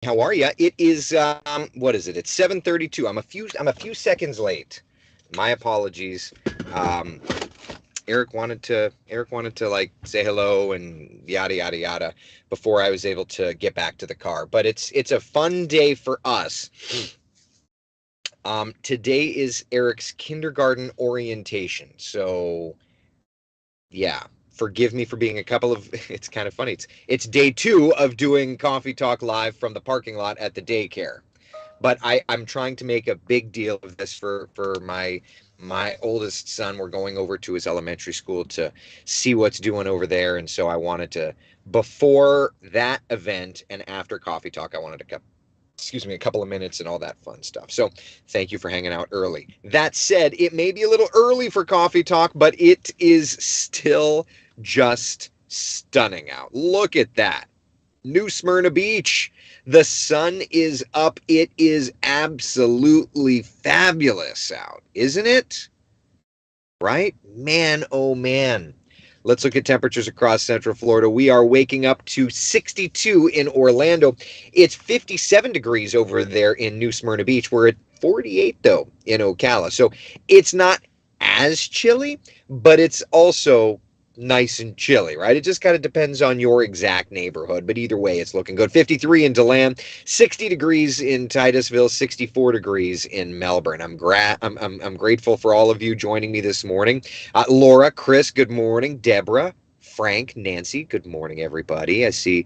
How are you? It is what is it? It's 7:32. I'm a few seconds late. My apologies. Um, Eric wanted to like say hello and yada yada yada before I was able to get back to the car. But it's a fun day for us. Today is Eric's kindergarten orientation. So yeah, forgive me for being a couple of it's kind of funny. It's day two of doing Coffee Talk live from the parking lot at the daycare. But I'm trying to make a big deal of this for my oldest son. We're going over to his elementary school to see what's doing over there, and so I wanted to before that event and after Coffee Talk, I wanted to excuse me, a couple of minutes and all that fun stuff. So thank you for hanging out early. That said, it may be a little early for Coffee Talk, but it is still just stunning out. Look at that. New Smyrna Beach. The sun is up. It is absolutely fabulous out, isn't it? Right? Man, oh man. Let's look at temperatures across Central Florida. We are waking up to 62 in Orlando. It's 57 degrees over there in New Smyrna Beach. We're at 48 though in Ocala. So it's not as chilly, but it's also nice and chilly, right? It just kind of depends on your exact neighborhood, but either way, it's looking good. 53 in DeLand, 60 degrees in Titusville, 64 degrees in Melbourne. I'm grateful for all of you joining me this morning. Laura, Chris, good morning. Deborah, Frank, Nancy, good morning, everybody. I see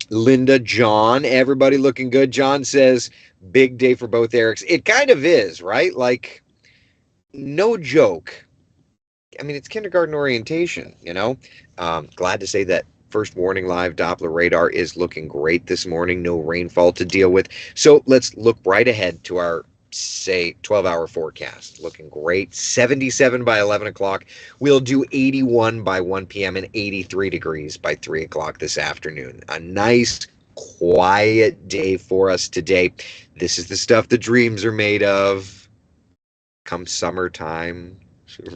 Linda, John, everybody looking good. John says, big day for both Erics. It kind of is, right? Like, no joke. I mean, it's kindergarten orientation, you know? Glad to say that first warning live Doppler radar is looking great this morning. No rainfall to deal with. So let's look right ahead to our, say, 12-hour forecast. Looking great. 77 by 11 o'clock. We'll do 81 by 1 p.m. and 83 degrees by 3 o'clock this afternoon. A nice, quiet day for us today. This is the stuff the dreams are made of come summertime,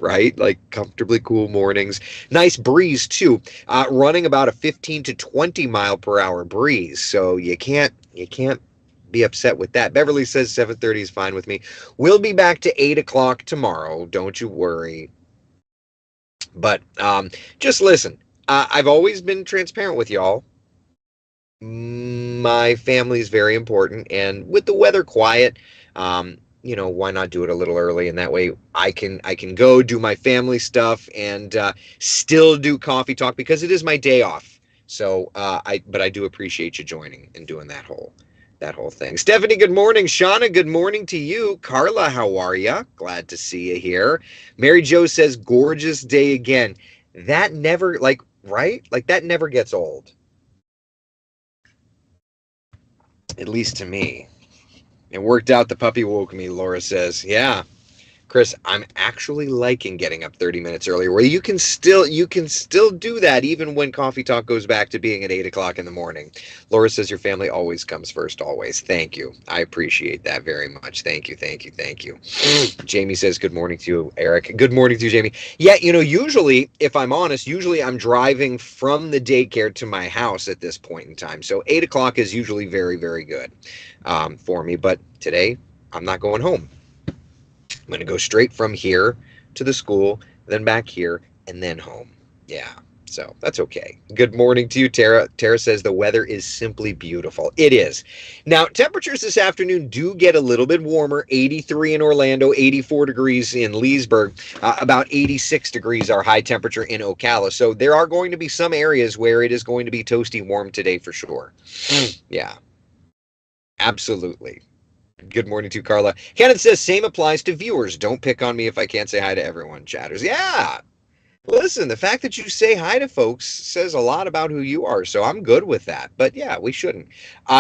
right? Like comfortably cool mornings. Nice breeze too. Running about a 15 to 20 mile per hour breeze. So you can't be upset with that. Beverly says 7:30 is fine with me. We'll be back to 8 o'clock tomorrow. Don't you worry. But just listen. I've always been transparent with y'all. My family is very important, and with the weather quiet, why not do it a little early, and that way I can go do my family stuff and still do coffee talk because it is my day off. So I do appreciate you joining and doing that whole thing. Stephanie, good morning. Shauna, good morning to you. Carla, how are you? Glad to see you here. Mary Jo says, gorgeous day again. That never right? Like that never gets old. At least to me. It worked out. The puppy woke me, Laura says. Yeah. Chris, I'm actually liking getting up 30 minutes earlier where you can still do that even when coffee talk goes back to being at 8 o'clock in the morning. Laura says your family always comes first, always. Thank you. I appreciate that very much. Thank you, thank you, thank you. Jamie says good morning to you, Eric. Good morning to you, Jamie. Yeah, usually, if I'm honest, usually I'm driving from the daycare to my house at this point in time. So 8 o'clock is usually very, very good for me. But today, I'm not going home. I'm going to go straight from here to the school, then back here, and then home. Yeah, so that's okay. Good morning to you, Tara. Tara says the weather is simply beautiful. It is. Now, temperatures this afternoon do get a little bit warmer 83 in Orlando, 84 degrees in Leesburg, about 86 degrees our high temperature in Ocala. So there are going to be some areas where it is going to be toasty warm today for sure. Yeah, absolutely. Good morning to Carla. Kenneth says, same applies to viewers. Don't pick on me if I can't say hi to everyone. Chatters. Yeah. Listen, the fact that you say hi to folks says a lot about who you are. So I'm good with that. But yeah, we shouldn't.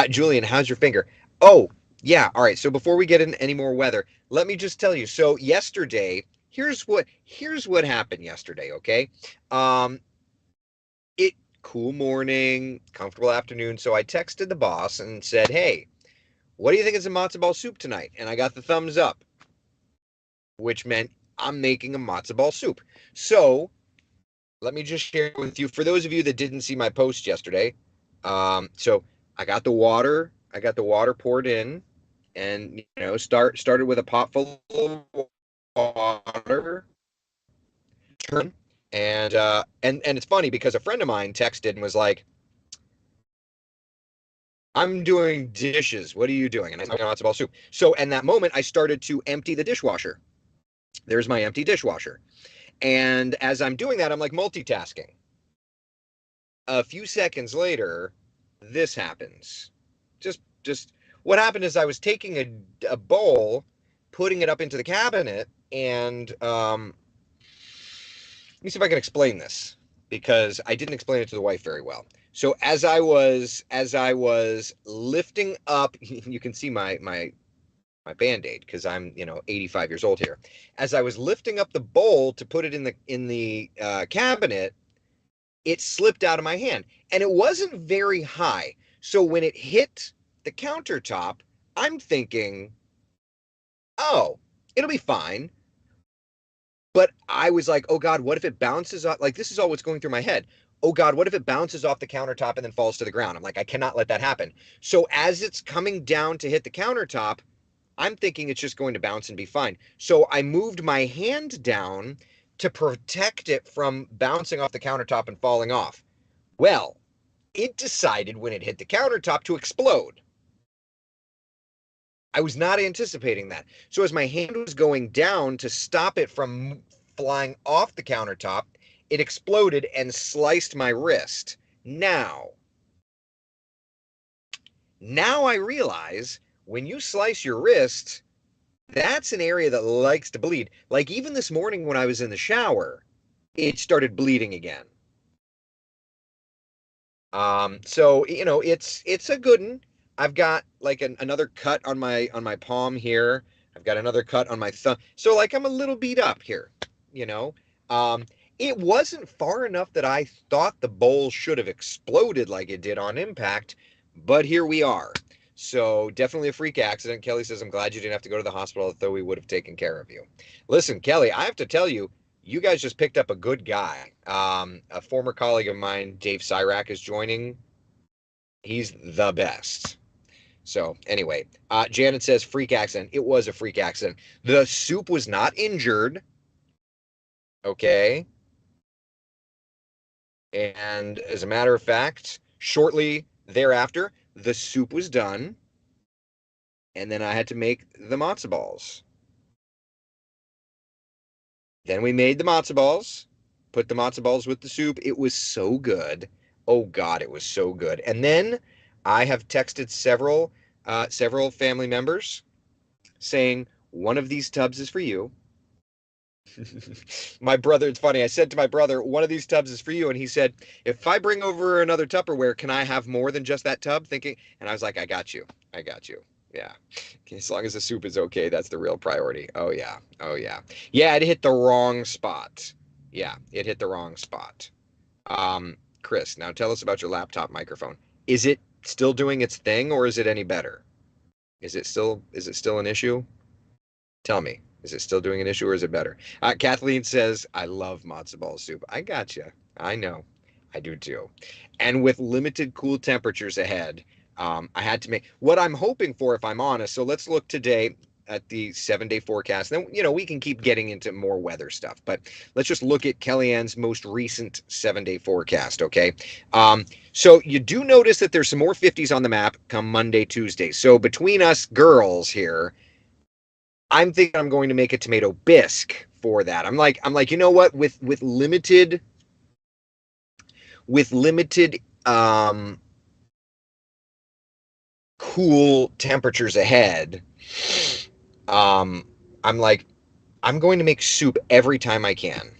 Julian, how's your finger? Oh, yeah. All right. So before we get in any more weather, let me just tell you. So yesterday, here's what happened yesterday, okay? Um, it cool morning, comfortable afternoon. So I texted the boss and said, hey, what do you think is a matzo ball soup tonight? And I got the thumbs up, which meant I'm making a matzo ball soup. So let me just share with you, for those of you that didn't see my post yesterday. So I got the water. I got the water poured in, and started with a pot full of water. Turn and it's funny because a friend of mine texted and was like, "I'm doing dishes. What are you doing?" And I said, "Matzo ball soup." So in that moment, I started to empty the dishwasher. There's my empty dishwasher, and as I'm doing that, I'm like multitasking. A few seconds later, this happens. Just what happened is I was taking a bowl, putting it up into the cabinet, and let me see if I can explain this because I didn't explain it to the wife very well. So as I was lifting up, you can see my band-aid because I'm 85 years old here. As I was lifting up the bowl to put it in the cabinet, it slipped out of my hand, and it wasn't very high. So when it hit the countertop, I'm thinking, oh, it'll be fine. But I was like, oh God, what if it bounces off? Like, this is all what's going through my head. Oh God, what if it bounces off the countertop and then falls to the ground? I'm like, I cannot let that happen. So as it's coming down to hit the countertop, I'm thinking it's just going to bounce and be fine. So I moved my hand down to protect it from bouncing off the countertop and falling off. Well, it decided when it hit the countertop to explode. I was not anticipating that. So as my hand was going down to stop it from flying off the countertop, it exploded and sliced my wrist. Now I realize when you slice your wrist, that's an area that likes to bleed. Like even this morning when I was in the shower, it started bleeding again. So it's a good one. I've got like another cut on my palm here. I've got another cut on my thumb. So like I'm a little beat up here, you know. Um, it wasn't far enough that I thought the bowl should have exploded like it did on impact, but here we are. So definitely a freak accident. Kelly says, I'm glad you didn't have to go to the hospital, though we would have taken care of you. Listen, Kelly, I have to tell you, you guys just picked up a good guy. A former colleague of mine, Dave Cyrac, is joining. He's the best. So anyway, Janet says freak accident. It was a freak accident. The soup was not injured. Okay. And as a matter of fact, shortly thereafter, the soup was done. And then I had to make the matzo balls. Then we made the matzo balls, put the matzo balls with the soup. It was so good. Oh God, it was so good. And then I have texted several family members saying one of these tubs is for you. My brother, it's funny. I said to my brother, one of these tubs is for you, and he said, if I bring over another Tupperware, can I have more than just that tub? Thinking, and I was like, I got you. I got you. Yeah. As long as the soup is okay, that's the real priority. Oh yeah. Oh yeah. Yeah, it hit the wrong spot. Yeah, it hit the wrong spot. Chris, now tell us about your laptop microphone. Is it still doing its thing or is it any better? Is it still an issue? Tell me. Is it still doing an issue or is it better? Kathleen says, I love matzo ball soup. I got you. I know. I do too. And with limited cool temperatures ahead, I had to make what I'm hoping for, if I'm honest. So let's look today at the 7-day forecast. Then, we can keep getting into more weather stuff, but let's just look at Kellyanne's most recent 7-day forecast. Okay. So you do notice that there's some more 50s on the map come Monday, Tuesday. So between us girls here, I'm thinking I'm going to make a tomato bisque for that. I'm like, you know what? With limited cool temperatures ahead, um, I'm like, I'm going to make soup every time I can.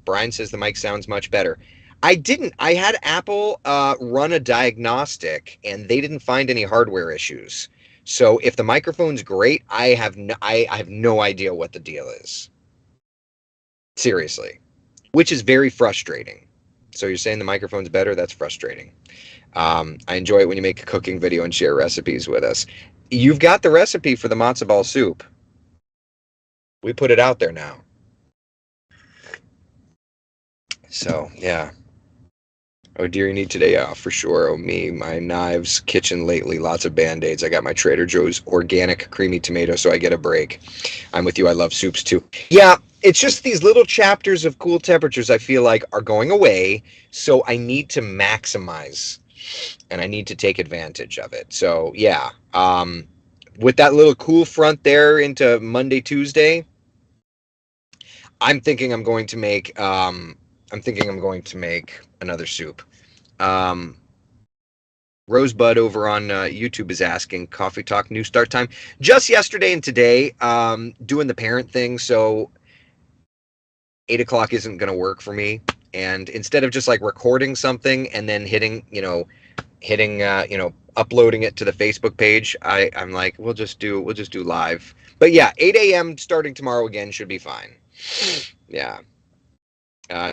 Brian says the mic sounds much better. I didn't. I had Apple run a diagnostic, and they didn't find any hardware issues. So if the microphone's great, I have no idea what the deal is. Seriously, which is very frustrating. So you're saying the microphone's better? That's frustrating. I enjoy it when you make a cooking video and share recipes with us. You've got the recipe for the matzo ball soup. We put it out there now. So yeah. Oh dear, you need today off for sure. Oh me, my knives, kitchen lately, lots of Band-Aids. I got my Trader Joe's organic creamy tomato, so I get a break. I'm with you. I love soups too. Yeah, it's just these little chapters of cool temperatures I feel like are going away, so I need to maximize and I need to take advantage of it. So yeah, with that little cool front there into Monday, Tuesday, I'm thinking I'm going to make. I'm thinking I'm going to make another soup. Um, Rosebud over on YouTube is asking Coffee Talk new start time just yesterday and today. Doing the parent thing, so 8 o'clock isn't going to work for me. And instead of just like recording something and then hitting uploading it to the Facebook page, I'm like we'll just do live. But yeah, 8 a.m. starting tomorrow again should be fine. Yeah.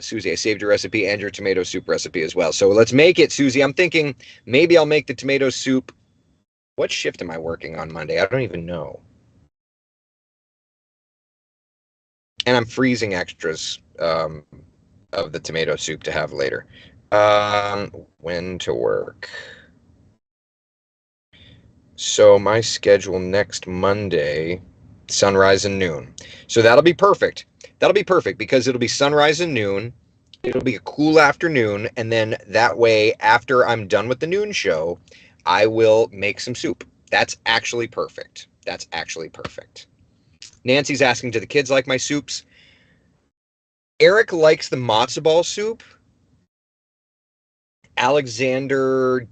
Susie, I saved your recipe and your tomato soup recipe as well. So let's make it, Susie. I'm thinking maybe I'll make the tomato soup. What shift am I working on Monday? I don't even know. And I'm freezing extras of the tomato soup to have later. When to work? So my schedule next Monday, sunrise and noon. So that'll be perfect. That'll be perfect because it'll be sunrise and noon. It'll be a cool afternoon, and then that way, after I'm done with the noon show, I will make some soup. That's actually perfect. That's actually perfect. Nancy's asking, do the kids like my soups? Eric likes the matzo ball soup. Alexander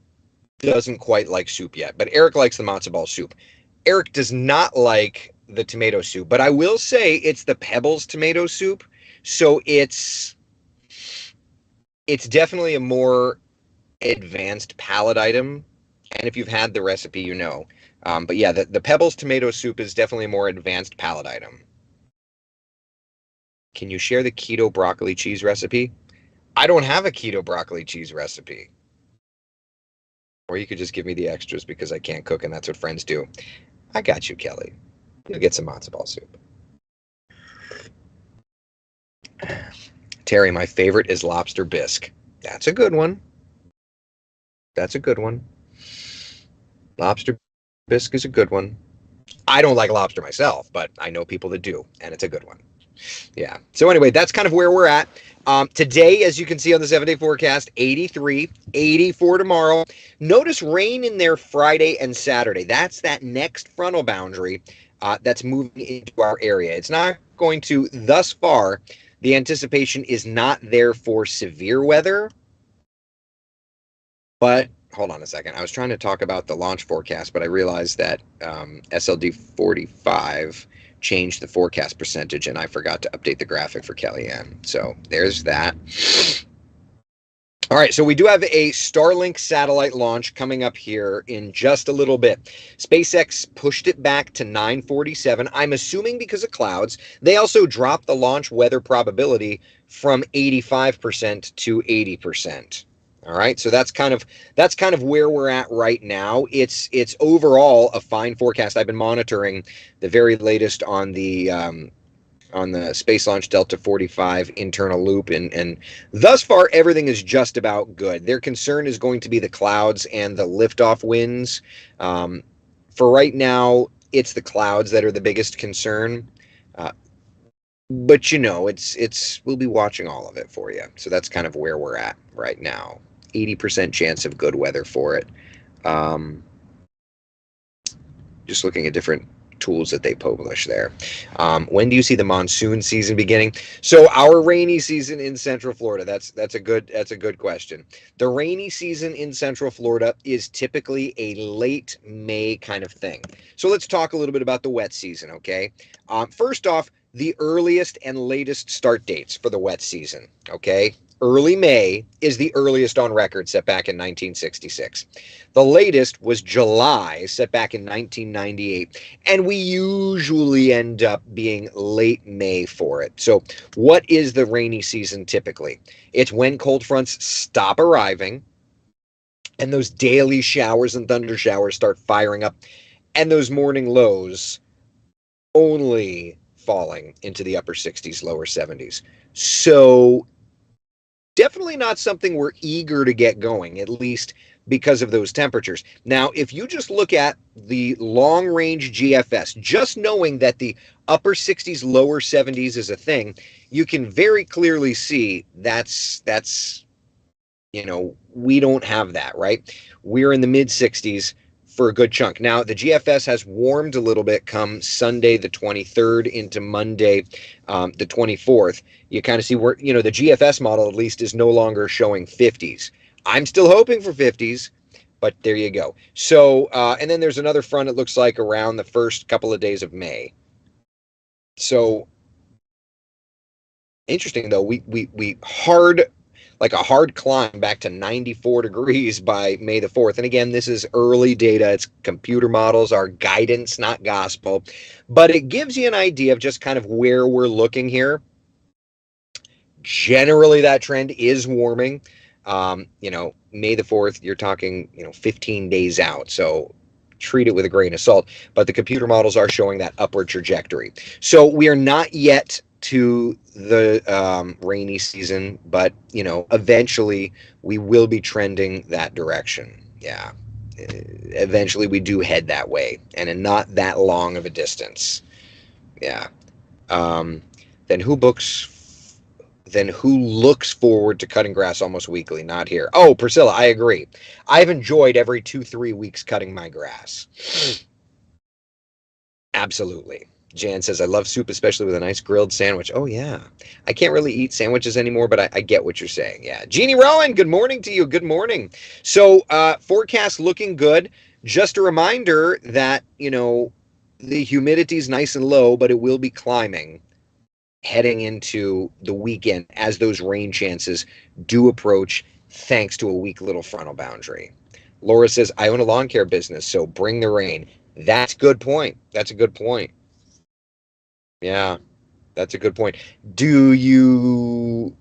doesn't quite like soup yet, but Eric likes the matzo ball soup. Eric does not like the tomato soup, but I will say it's the Pebbles tomato soup, so it's definitely a more advanced palate item. And if you've had the recipe, you know. But yeah, the Pebbles tomato soup is definitely a more advanced palate item. Can you share the keto broccoli cheese recipe? I don't have a keto broccoli cheese recipe. Or you could just give me the extras because I can't cook and that's what friends do. I got you, Kelly. You'll get some matzo ball soup. Terry, my favorite is lobster bisque. That's a good one. That's a good one. Lobster bisque is a good one. I don't like lobster myself, but I know people that do, and it's a good one. Yeah. So anyway, that's kind of where we're at. Today, as you can see on the 7-day forecast, 83, 84 tomorrow. Notice rain in there Friday and Saturday. That's that next frontal boundary that's moving into our area. It's not going to, thus far, the anticipation is not there for severe weather. But hold on a second. I was trying to talk about the launch forecast, but I realized that SLD 45 changed the forecast percentage, and I forgot to update the graphic for Kellyanne. So there's that. All right, so we do have a Starlink satellite launch coming up here in just a little bit. SpaceX pushed it back to 9:47. I'm assuming because of clouds. They also dropped the launch weather probability from 85% to 80%. All right, so that's kind of where we're at right now. It's overall a fine forecast. I've been monitoring the very latest on the Space Launch Delta 45 internal loop, and thus far everything is just about good. Their concern is going to be the clouds and the liftoff winds. For right now, it's the clouds that are the biggest concern. But it's we'll be watching all of it for you. So that's kind of where we're at right now. 80% chance of good weather for it. Just looking at different tools that they publish there. When do you see the monsoon season beginning? So our rainy season in Central Florida. That's a good question. The rainy season in Central Florida is typically a late May kind of thing. So let's talk a little bit about the wet season, okay? First off, the earliest and latest start dates for the wet season, okay? Early May is the earliest on record, set back in 1966. The latest was July, set back in 1998. And we usually end up being late May for it. So what is the rainy season typically? It's when cold fronts stop arriving and those daily showers and thunder showers start firing up, and those morning lows only falling into the upper 60s, lower 70s. So definitely not something we're eager to get going, at least because of those temperatures. Now, if you just look at the long range GFS, just knowing that the upper 60s, lower 70s is a thing, you can very clearly see that's we don't have that, right? We're in the mid 60s for a good chunk. Now, the GFS has warmed a little bit come Sunday, the 23rd, into Monday, the 24th. You kind of see where, the GFS model at least is no longer showing 50s. I'm still hoping for 50s, but there you go. So, and then there's another front, it looks like, around the first couple of days of May. So, interesting though, we like a hard climb back to 94 degrees by May the 4th. And again, this is early data. It's computer models, our guidance, not gospel. But it gives you an idea of just kind of where we're looking here. Generally, that trend is warming. May the 4th, you're talking, 15 days out. So treat it with a grain of salt. But the computer models are showing that upward trajectory. So we are not yet to the rainy season, but eventually we will be trending that direction. Yeah, eventually we do head that way, and in not that long of a distance. Yeah. Um, then who books? Then who looks forward to cutting grass almost weekly? Not here. Oh, Priscilla, I agree. I've enjoyed every 2-3 weeks cutting my grass. Absolutely. Jan says, I love soup, especially with a nice grilled sandwich. Oh, yeah. I can't really eat sandwiches anymore, but I get what you're saying. Yeah. Jeannie Rowan, good morning to you. Good morning. So, forecast looking good. Just a reminder that, the humidity is nice and low, but it will be climbing heading into the weekend as those rain chances do approach, thanks to a weak little frontal boundary. Laura says, I own a lawn care business, so bring the rain. That's a good point. That's a good point. Yeah, that's a good point. Do you?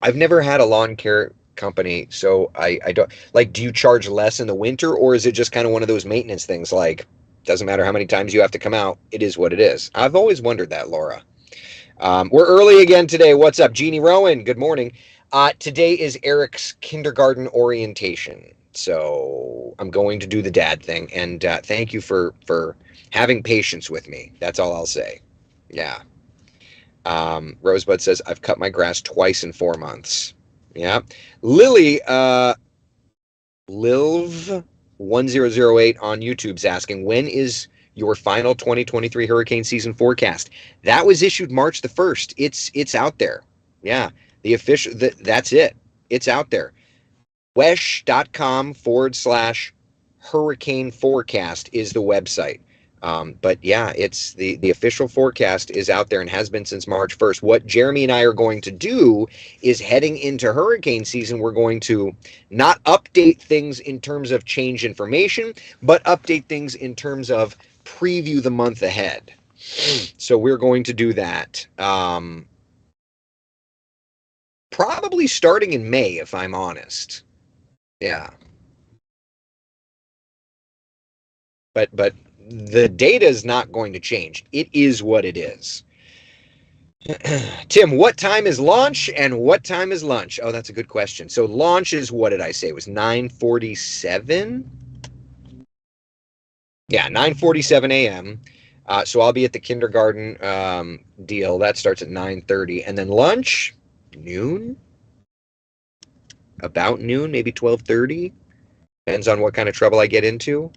I've never had a lawn care company, so I don't like. Do you charge less in the winter, or is it just kind of one of those maintenance things? Like, doesn't matter how many times you have to come out, it is what it is. I've always wondered that, Laura. We're early again today. What's up, Jeannie Rowan? Good morning. Today is Eric's kindergarten orientation, so I'm going to do the dad thing. And thank you for having patience with me. That's all I'll say. Yeah. Rosebud says I've cut my grass twice in 4 months. Yeah. Lily, Lilv1008 on YouTube's asking, when is your final 2023 hurricane season forecast? That was issued March the 1st. It's out there. Yeah. The official, that's it. It's out there. wesh.com/hurricane forecast is the website. But yeah, it's the official forecast is out there and has been since March 1st. What Jeremy and I are going to do is, heading into hurricane season, we're going to not update things in terms of change information, but update things in terms of preview the month ahead. So we're going to do that. Probably starting in May, if I'm honest. Yeah. But the data is not going to change. It is what it is. Tim, what time is launch and what time is lunch? Oh, that's a good question. So launch is, what did I say? It was 9:47? Yeah, 9:47 a.m. So I'll be at the kindergarten deal. That starts at 9:30. And then lunch, noon? About noon, maybe 12:30. Depends on what kind of trouble I get into.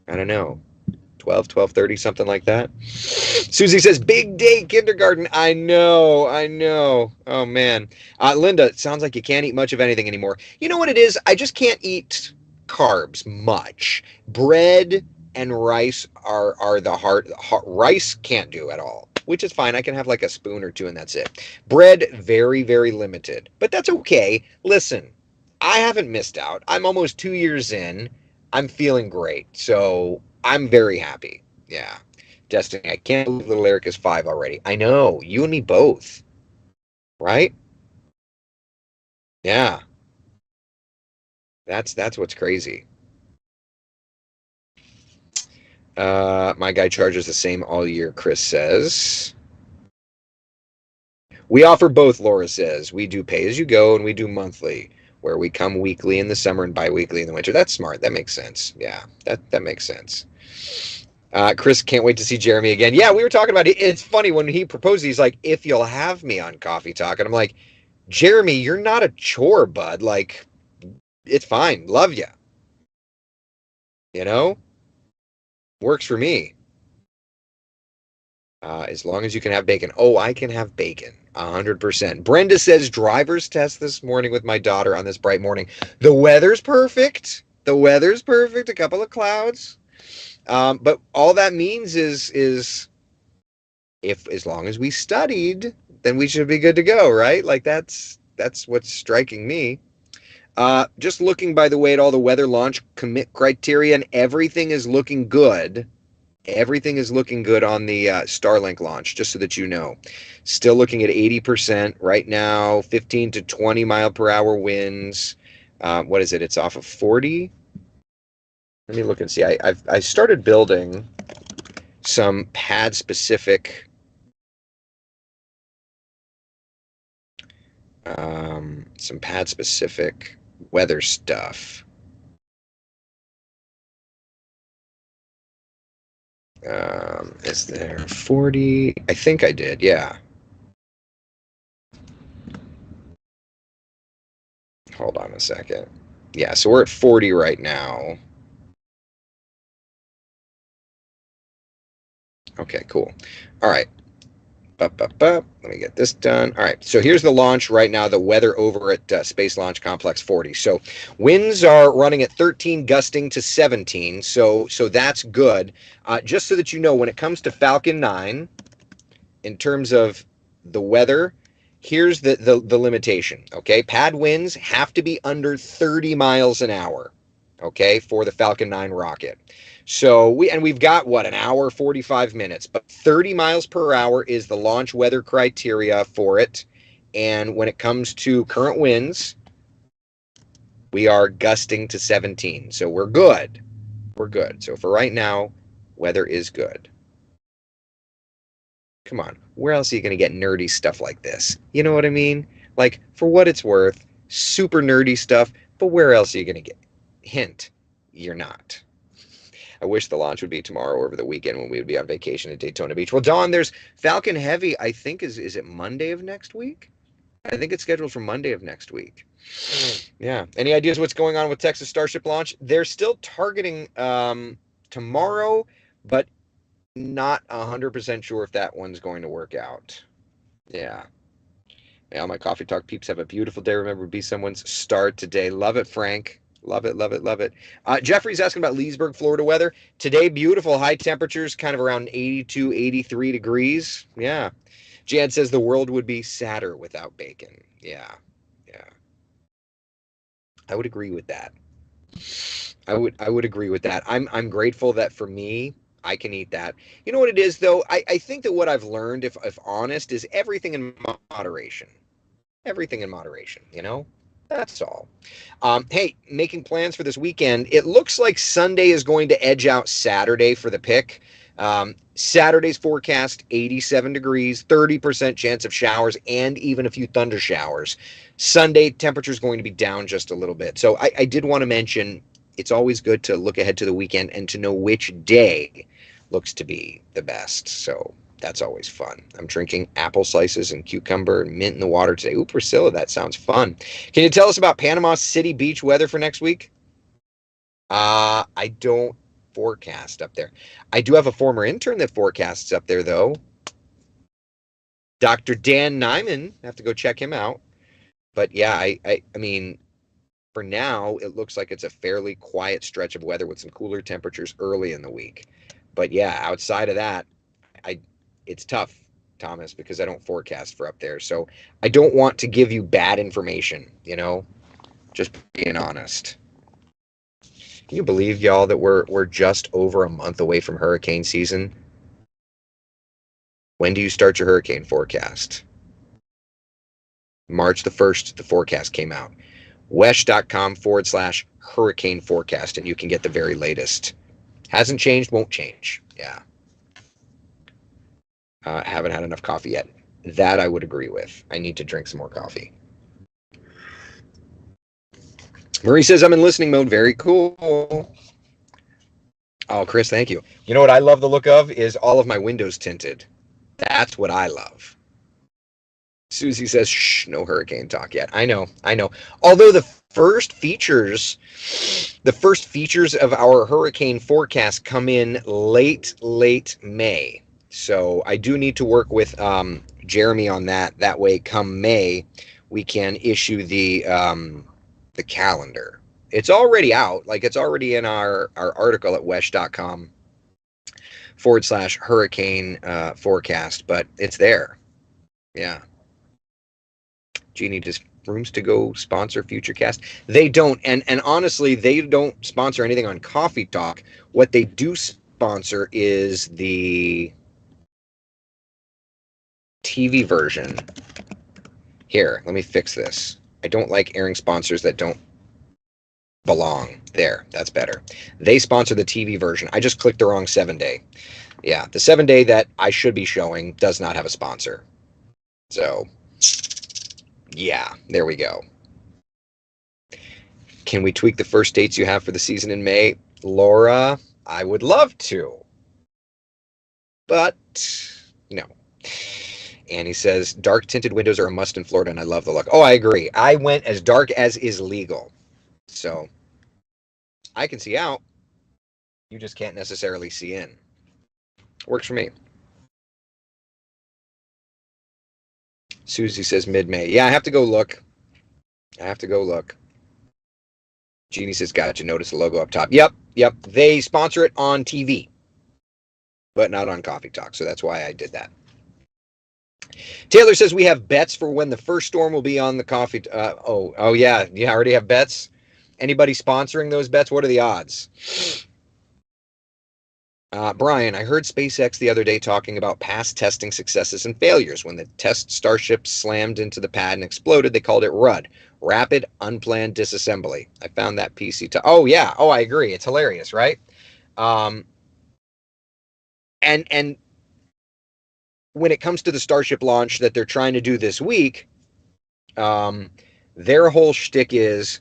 I don't know. 12:30, something like that. Susie says, big day kindergarten. I know. Oh, man. Linda, it sounds like you can't eat much of anything anymore. You know what it is? I just can't eat carbs much. Bread and rice are the hard. Rice can't do at all, which is fine. I can have like a spoon or two and that's it. Bread, very, very limited. But that's okay. Listen, I haven't missed out. I'm almost 2 years in. I'm feeling great. So I'm very happy. Yeah. Destiny, I can't believe little Eric is 5 already. I know. You and me both. Right? Yeah. That's what's crazy. My guy charges the same all year, Chris says. We offer both, Laura says. We do pay as you go and we do monthly, where we come weekly in the summer and bi-weekly in the winter. That's smart. That makes sense. Yeah, that makes sense. Chris can't wait to see Jeremy again. Yeah, we were talking about it. It's funny when he proposed, he's like, if you'll have me on Coffee Talk. And I'm like, Jeremy, you're not a chore, bud. Like, it's fine. Love you. You know? Works for me. As long as you can have bacon. Oh, I can have bacon. 100%. Brenda says driver's test this morning with my daughter on this bright morning. The weather's perfect. The weather's perfect. A couple of clouds. But all that means is if as long as we studied, then we should be good to go, right? Like that's what's striking me. Just looking, by the way, at all the weather launch commit criteria, and everything is looking good. Everything is looking good on the Starlink launch, just so that you know. Still looking at 80% right now, 15 to 20 mile per hour winds. What is it? It's off of 40. Let me look and see. I started building some pad specific weather stuff. Is there 40? I think I did, yeah. Hold on a second. Yeah, so we're at 40 right now. Okay, cool. All right. Let me get this done. All right, so here's the launch right now, the weather over at Space Launch Complex 40. So winds are running at 13, gusting to 17, so that's good. Just so that you know, when it comes to Falcon 9, in terms of the weather, here's the limitation, okay? Pad winds have to be under 30 miles an hour, okay, for the Falcon 9 rocket. So we've got what, an hour 45 minutes, but 30 miles per hour is the launch weather criteria for it. And when it comes to current winds, we are gusting to 17. So we're good. We're good. So for right now, weather is good. Come on, where else are you going to get nerdy stuff like this? You know what I mean? Like, for what it's worth, super nerdy stuff, but where else are you going to get? Hint, you're not. I wish the launch would be tomorrow or over the weekend when we would be on vacation at Daytona Beach. Well, Dawn, there's Falcon Heavy, I think, is it Monday of next week? I think it's scheduled for Monday of next week. Yeah. Any ideas what's going on with Texas Starship launch? They're still targeting tomorrow, but not 100% sure if that one's going to work out. Yeah. All my Coffee Talk peeps have a beautiful day. Remember, be someone's star today. Love it, Frank. Love it, love it, love it. Jeffrey's asking about Leesburg, Florida weather. Today, beautiful high temperatures, kind of around 82, 83 degrees. Yeah. Jan says the world would be sadder without bacon. Yeah. Yeah. I would agree with that. I would agree with that. I'm grateful that for me, I can eat that. You know what it is though? I think that what I've learned, if honest, is everything in moderation. Everything in moderation, you know? That's all. Hey, making plans for this weekend. It looks like Sunday is going to edge out Saturday for the pick. Saturday's forecast 87 degrees, 30% chance of showers, and even a few thunder showers. Sunday, temperature is going to be down just a little bit. So I did want to mention it's always good to look ahead to the weekend and to know which day looks to be the best. So that's always fun. I'm drinking apple slices and cucumber and mint in the water today. Ooh, Priscilla, that sounds fun. Can you tell us about Panama City Beach weather for next week? I don't forecast up there. I do have a former intern that forecasts up there, though. Dr. Dan Nyman. I have to go check him out. But yeah, I mean, for now, it looks like it's a fairly quiet stretch of weather with some cooler temperatures early in the week. But yeah, outside of that, it's tough, Thomas, because I don't forecast for up there. So I don't want to give you bad information, you know, just being honest. Can you believe, y'all, that we're just over a month away from hurricane season? When do you start your hurricane forecast? March the 1st, the forecast came out. wesh.com/hurricane forecast, and you can get the very latest. Hasn't changed, won't change. Yeah. Haven't had enough coffee yet. That I would agree with. I need to drink some more coffee. Marie says I'm in listening mode. Very cool. Oh, Chris, thank you. You know what I love the look of is all of my windows tinted. That's what I love. Susie says, shh, no hurricane talk yet. I know, I know. Although the first features of our hurricane forecast come in late May. So I do need to work with Jeremy on that. That way, come May, we can issue the calendar. It's already out. Like it's already in our article at wesh.com/hurricane forecast, but it's there. Yeah. Jeannie, does Rooms to Go sponsor Futurecast? They don't, and honestly, they don't sponsor anything on Coffee Talk. What they do sponsor is the TV version. Here, let me fix this. I don't like airing sponsors that don't belong. There, that's better. They sponsor the TV version. I just clicked the wrong 7-day. Yeah, the 7-day that I should be showing does not have a sponsor. So, yeah, there we go. Can we tweak the first dates you have for the season in May? Laura, I would love to. But no. Annie says, dark tinted windows are a must in Florida, and I love the look. Oh, I agree. I went as dark as is legal. So I can see out. You just can't necessarily see in. Works for me. Susie says mid-May. Yeah, I have to go look. Jeannie says, gotcha. Notice the logo up top. Yep. They sponsor it on TV, but not on Coffee Talk. So that's why I did that. Taylor says we have bets for when the first storm will be on the coffee. Oh yeah. You already have bets? Anybody sponsoring those bets? What are the odds? Brian, I heard SpaceX the other day talking about past testing successes and failures. When the test Starship slammed into the pad and exploded, they called it RUD, Rapid Unplanned Disassembly. I found that PC. Oh, yeah. Oh, I agree. It's hilarious, right? And when it comes to the Starship launch that they're trying to do this week, their whole shtick is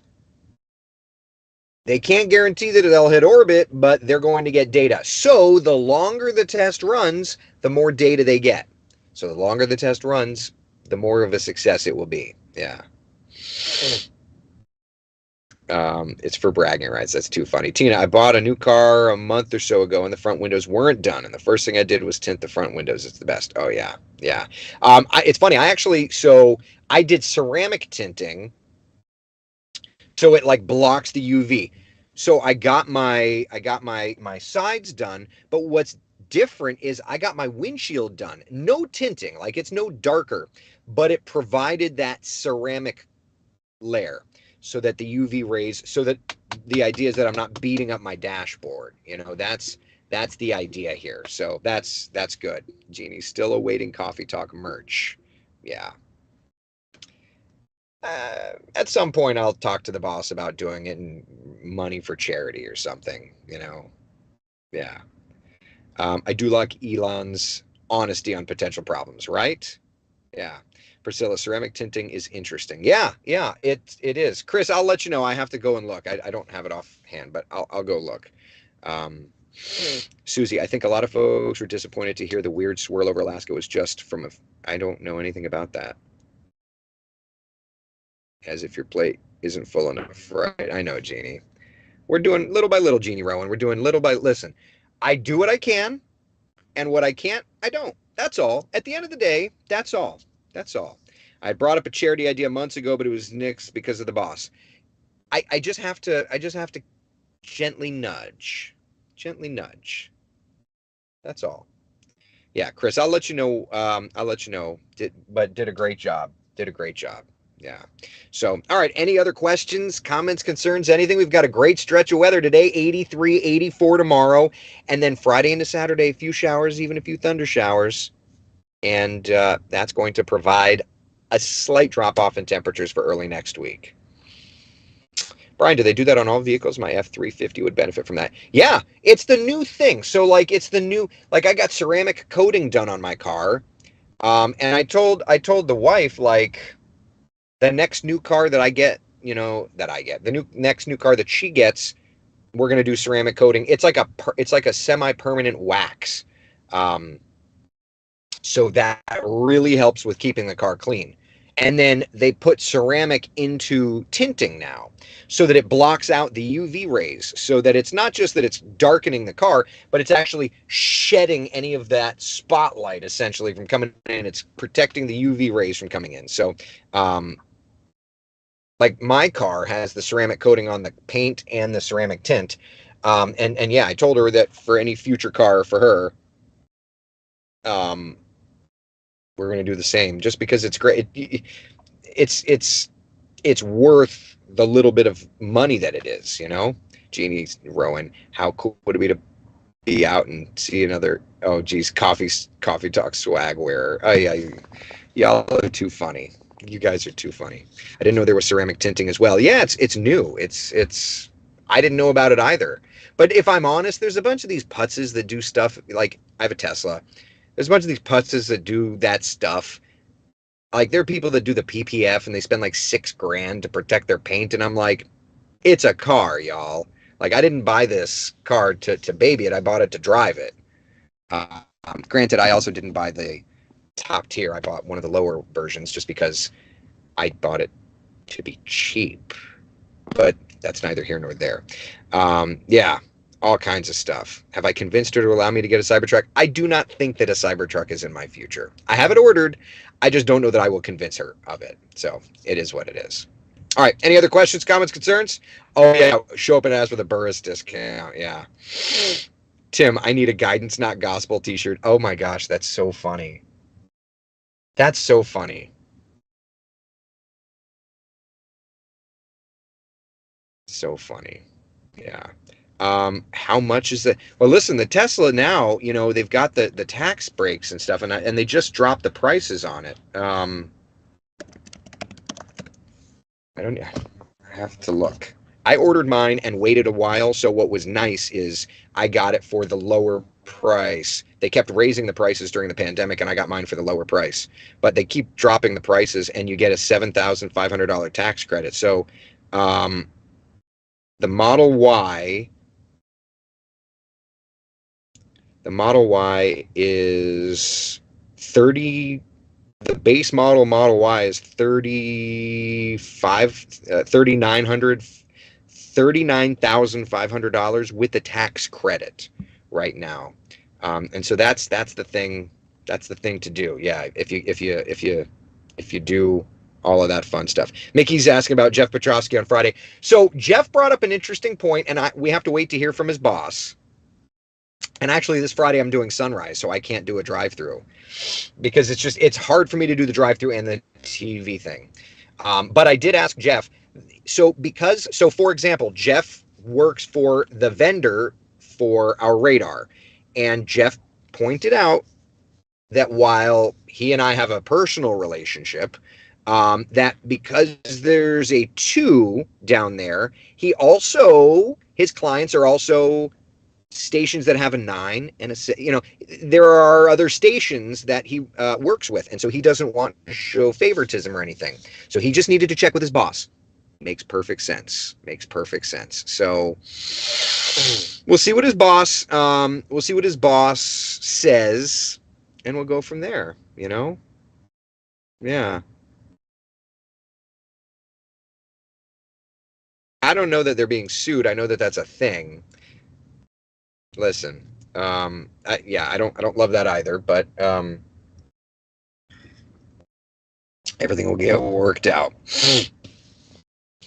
they can't guarantee that they'll hit orbit, but they're going to get data. So the longer the test runs, the more data they get. So the longer the test runs, the more of a success it will be. Yeah. It's for bragging rights. That's too funny. Tina, I bought a new car a month or so ago and the front windows weren't done. And the first thing I did was tint the front windows. It's the best. Oh, yeah. Yeah. It's funny. I did ceramic tinting. So it like blocks the UV. So I got my sides done, but what's different is I got my windshield done. No tinting, like it's no darker, but it provided that ceramic layer so that the UV rays, so that the idea is that I'm not beating up my dashboard. That's the idea here. So that's good. Jeannie's still awaiting Coffee Talk merch. Yeah. At some point I'll talk to the boss about doing it in money for charity or something, Yeah. I do like Elon's honesty on potential problems, right? Yeah. Priscilla, ceramic tinting is interesting. Yeah, it is. Chris, I'll let you know. I have to go and look. I don't have it offhand, but I'll go look. Susie, I think a lot of folks were disappointed to hear the weird swirl over Alaska was just from I don't know anything about that. As if your plate isn't full enough, right? I know, Jeannie. We're doing little by little, Jeannie Rowan. We're doing little by, listen, I do what I can, and what I can't, I don't. That's all. At the end of the day, that's all. That's all. I brought up a charity idea months ago, but it was nixed because of the boss. I just have to gently nudge. Gently nudge. That's all. Yeah, Chris, I'll let you know. Did a great job. Yeah. So, all right. Any other questions, comments, concerns, anything? We've got a great stretch of weather today, 83, 84 tomorrow. And then Friday into Saturday, a few showers, even a few thunder showers. And that's going to provide a slight drop off in temperatures for early next week. Brian, do they do that on all vehicles? My F-350 would benefit from that. Yeah, it's the new thing. So, like, I got ceramic coating done on my car. And I told the wife, like, the next new car that I get, the next new car that she gets, we're gonna do ceramic coating. It's like a semi-permanent wax. Um, so that really helps with keeping the car clean. And then they put ceramic into tinting now so that it blocks out the UV rays, so that it's not just that it's darkening the car, but it's actually shedding any of that spotlight essentially from coming in. It's protecting the UV rays from coming in. So, um, like, my car has the ceramic coating on the paint and the ceramic tint. And yeah, I told her that for any future car for her, um, we're going to do the same, just because it's great. It's worth the little bit of money that it is. Jeannie's Rowan, how cool would it be to be out and see another? Oh geez, coffee talk swag wearer. Oh yeah, y'all are too funny. You guys are too funny. I didn't know there was ceramic tinting as well. Yeah, it's new. It's I didn't know about it either. But if I'm honest, there's a bunch of these putzes that do stuff. Like, I have a Tesla. There's a bunch of these putzes that do that stuff. Like, there are people that do the PPF and they spend like $6,000 to protect their paint, and I'm like, it's a car, y'all. Like, I didn't buy this car to baby it. I bought it to drive it. Granted, I also didn't buy the top tier. I bought one of the lower versions just because I bought it to be cheap. But that's neither here nor there. Yeah, all kinds of stuff. Have I convinced her to allow me to get a Cybertruck? I do not think that a Cybertruck is in my future. I have it ordered. I just don't know that I will convince her of it. So it is what it is. All right. Any other questions, comments, concerns? Oh, yeah. Show up and ask for the Burris discount. Yeah. Tim, I need a guidance, not gospel t-shirt. Oh my gosh. That's so funny. That's so funny. So funny. Yeah. How much is that? Well, listen, the Tesla now, they've got the tax breaks and stuff, and they just dropped the prices on it. I don't. I have to look. I ordered mine and waited a while, so what was nice is I got it for the lower price. They kept raising the prices during the pandemic, and I got mine for the lower price. But they keep dropping the prices, and you get a $7,500 tax credit. So, um, the Model Y The Model Y is 30. The base Model Y is 35, 3,900, $39,500 with the tax credit right now. And so that's the thing. That's the thing to do. Yeah, if you do all of that fun stuff. Mickey's asking about Jeff Petrosky on Friday. So Jeff brought up an interesting point, and we have to wait to hear from his boss. And actually, this Friday I'm doing Sunrise, so I can't do a drive-through because it's hard for me to do the drive-through and the TV thing. But I did ask Jeff. So for example, Jeff works for the vendor for our radar, and Jeff pointed out that while he and I have a personal relationship, that because there's a 2 down there, his clients are also stations that have a 9 and there are other stations that he works with, and so he doesn't want to show favoritism or anything. So he just needed to check with his boss. Makes perfect sense. So we'll see what his boss says, and we'll go from there. Yeah. I don't know that they're being sued. I know that that's a thing. Listen, yeah, I don't love that either, but everything will get worked out.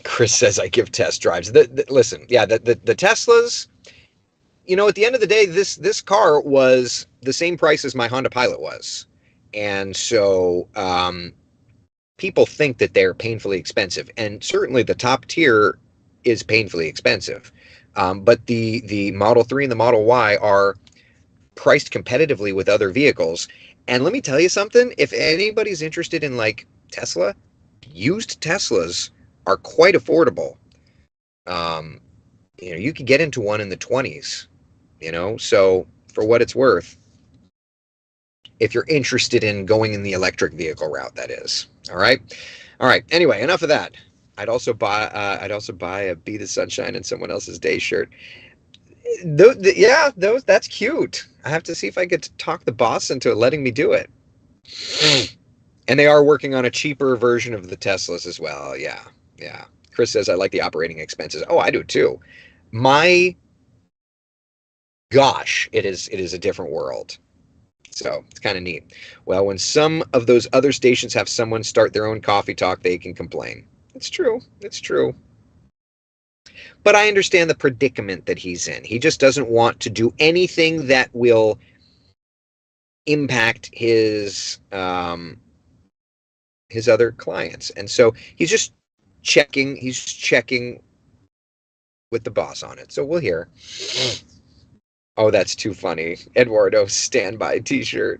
Chris says I give test drives. Listen, yeah, the Teslas. At the end of the day, this car was the same price as my Honda Pilot was, and so people think that they're painfully expensive, and certainly the top tier is painfully expensive. But the Model 3 and the Model Y are priced competitively with other vehicles. And let me tell you something, if anybody's interested in like Tesla, used Teslas are quite affordable. You could get into one in the 20s, so for what it's worth, if you're interested in going in the electric vehicle route, that is. All right. All right. Anyway, enough of that. I'd also buy a Be the Sunshine in Someone Else's Day shirt. Yeah, those that's cute. I have to see if I get to talk the boss into letting me do it. And they are working on a cheaper version of the Teslas as well. Yeah, yeah. Chris says I like the operating expenses. Oh, I do too. My gosh, it is a different world. So it's kind of neat. Well, when some of those other stations have someone start their own coffee talk, they can complain. It's true. It's true. But I understand the predicament that he's in. He just doesn't want to do anything that will impact his other clients, and so he's just checking. He's checking with the boss on it. So we'll hear. Oh, that's too funny. Eduardo standby T-shirt.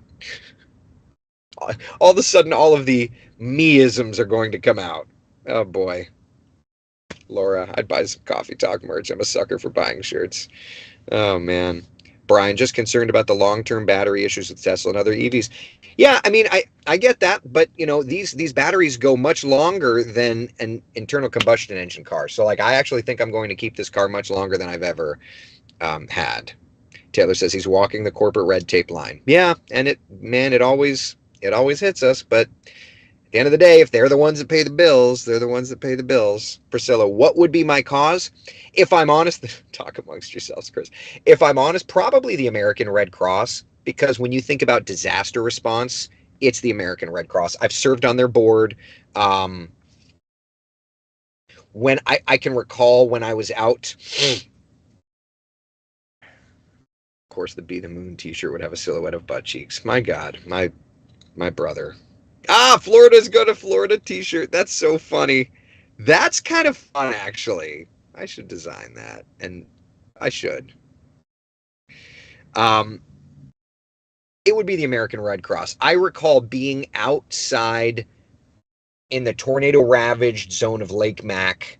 All of a sudden, all of the me-isms are going to come out. Oh boy, Laura, I'd buy some Coffee Talk merch. I'm a sucker for buying shirts. Oh man. Brian, just concerned about the long-term battery issues with Tesla and other EVs. Yeah, I mean, I get that, but these batteries go much longer than an internal combustion engine car. So like, I actually think I'm going to keep this car much longer than I've ever had. Taylor says he's walking the corporate red tape line. Yeah, and it always hits us, but at the end of the day, if they're the ones that pay the bills, they're the ones that pay the bills. Priscilla, what would be my cause? If I'm honest, talk amongst yourselves, Chris. If I'm honest, probably the American Red Cross, because when you think about disaster response, it's the American Red Cross. I've served on their board. When I can recall when I was out, of course, the Be the Moon t-shirt would have a silhouette of butt cheeks. My God, my brother. Ah, Florida's go to Florida t-shirt. That's so funny. That's kind of fun, actually. I should design that, and I should. Um, it would be the American Red Cross. I recall being outside in the tornado ravaged zone of Lake Mac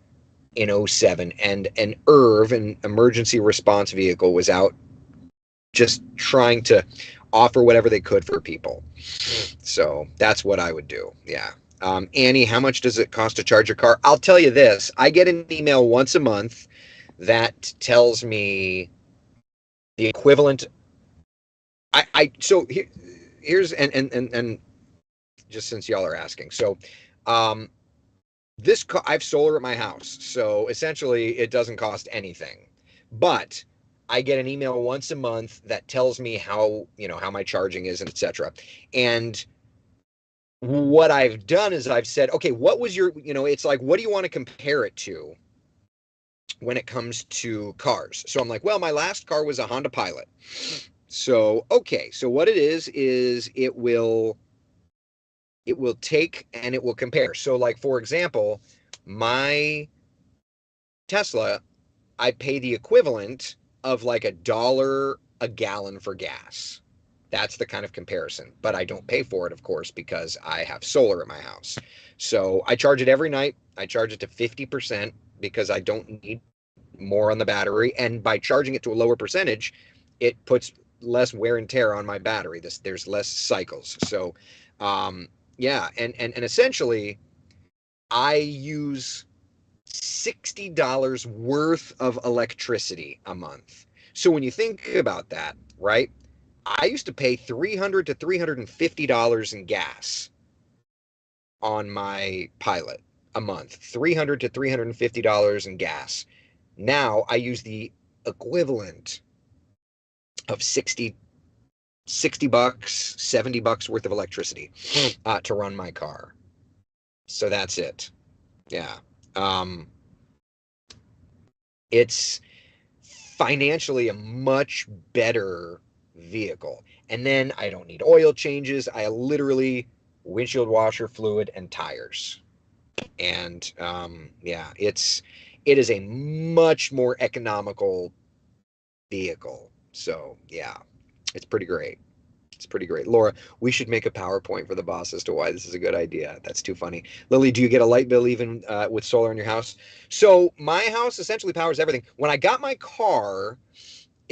in '07, and an an emergency response vehicle, was out just trying to offer whatever they could for people. So that's what I would do. Yeah. Annie, how much does it cost to charge your car? I'll tell you this. I get an email once a month that tells me the equivalent. So here's and just since y'all are asking. So I have solar at my house. So essentially it doesn't cost anything. But I get an email once a month that tells me how my charging is, and etc. And what I've done is I've said, okay, what was it's like, what do you want to compare it to when it comes to cars? So I'm like, well, my last car was a Honda Pilot. So, okay, so what it is it will take and it will compare. So like, for example, my Tesla, I pay the equivalent of like $1 a gallon for gas. That's the kind of comparison. But I don't pay for it, of course, because I have solar at my house. So I charge it every night. I charge it to 50% because I don't need more on the battery. And by charging it to a lower percentage, it puts less wear and tear on my battery. There's less cycles. So yeah, and essentially I use $60 worth of electricity a month. So when you think about that, right? I used to pay $300 to $350 in gas on my Pilot a month. $300 to $350 in gas. Now I use the equivalent of 60 bucks, $70 worth of electricity to run my car. So that's it. Yeah. It's financially a much better vehicle. And then I don't need oil changes. I literally windshield washer fluid and tires. And yeah, it is a much more economical vehicle. So yeah, it's pretty great. It's pretty great. Laura, we should make a PowerPoint for the boss as to why this is a good idea. That's too funny. Lily, do you get a light bill even with solar in your house? So my house essentially powers everything. When I got my car,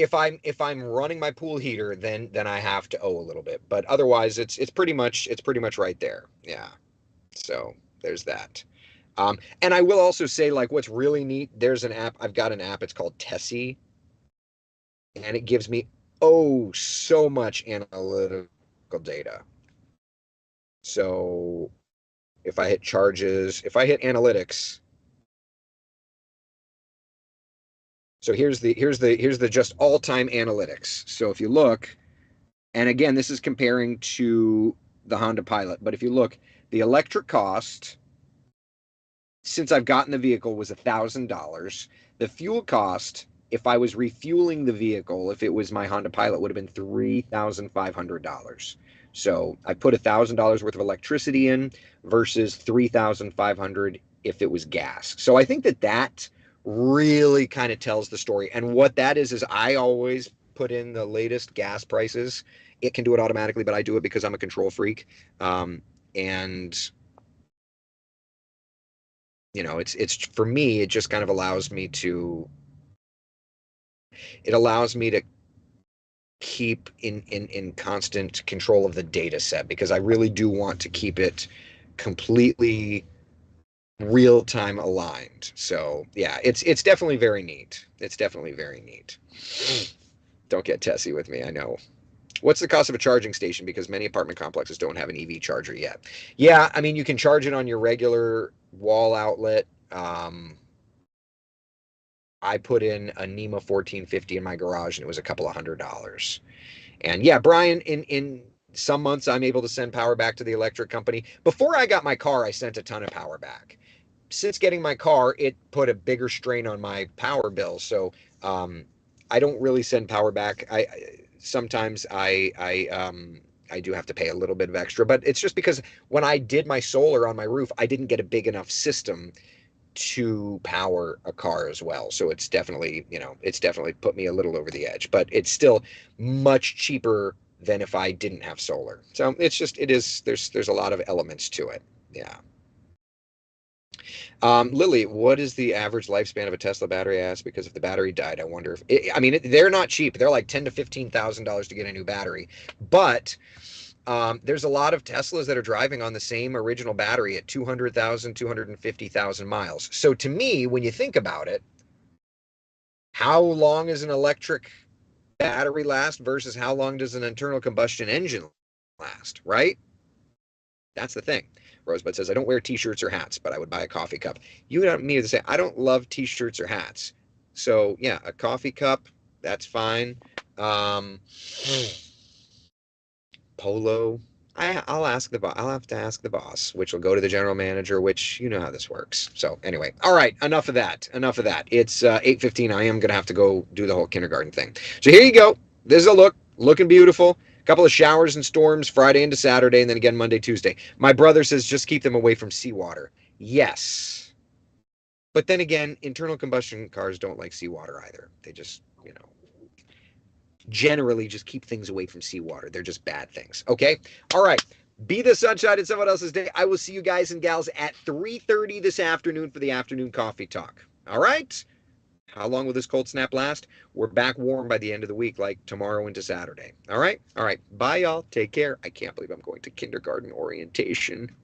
if I'm running my pool heater, then I have to owe a little bit. But otherwise, it's pretty much right there. Yeah. So there's that. And I will also say, like, what's really neat, there's an app, I've got an app, it's called Tessie, and it gives me, oh, so much analytical data. So if I hit charges, if I hit analytics, so here's the just all-time analytics. So if you look, and again, this is comparing to the Honda Pilot, but if you look, the electric cost since I've gotten the vehicle was $1,000. The fuel cost, if I was refueling the vehicle, if it was my Honda Pilot, would have been $3,500. So I put $1,000 worth of electricity in versus 3,500 if it was gas. So I think that really kind of tells the story. And what that is I always put in the latest gas prices. It can do it automatically, but I do it because I'm a control freak. And it's for me, it just kind of allows me to keep in constant control of the data set because I really do want to keep it completely real time aligned. So yeah, it's definitely very neat. It's definitely very neat. Don't get Tessie with me, I know. What's the cost of a charging station? Because many apartment complexes don't have an EV charger yet. Yeah, I mean, you can charge it on your regular wall outlet. I put in a NEMA 1450 in my garage and it was a couple of $100. And yeah, Brian, in some months I'm able to send power back to the electric company. Before I got my car, I sent a ton of power back. Since getting my car, it put a bigger strain on my power bill. So I don't really send power back. I sometimes I do have to pay a little bit of extra, but it's just because when I did my solar on my roof, I didn't get a big enough system to power a car as well. So it's definitely put me a little over the edge, but it's still much cheaper than if I didn't have solar. So there's a lot of elements to it. Yeah. Lily, what is the average lifespan of a Tesla battery? I asked because if the battery died, I wonder they're not cheap. They're like $10,000 to $15,000 to get a new battery, but there's a lot of Teslas that are driving on the same original battery at 200,000, 250,000 miles. So to me, when you think about it, how long is an electric battery last versus how long does an internal combustion engine last, right? That's the thing. Rosebud says, I don't wear t-shirts or hats, but I would buy a coffee cup. You don't mean to say, I don't love t-shirts or hats. So yeah, a coffee cup, that's fine. Um, Polo. I'll have to ask the boss, which will go to the general manager, which you know how this works. So anyway, all right, enough of that. Enough of that. It's 8:15. I am gonna have to go do the whole kindergarten thing. So here you go. This is a look, looking beautiful. A couple of showers and storms Friday into Saturday, and then again Monday, Tuesday. My brother says just keep them away from seawater. Yes, but then again, internal combustion cars don't like seawater either. They just, generally just keep things away from seawater. They're just bad things. Okay. All right. Be the sunshine in someone else's day. I will see you guys and gals at 3:30 this afternoon for the afternoon coffee talk. All right. How long will this cold snap last? We're back warm by the end of the week, like tomorrow into Saturday. All right. All right. Bye, y'all. Take care. I can't believe I'm going to kindergarten orientation.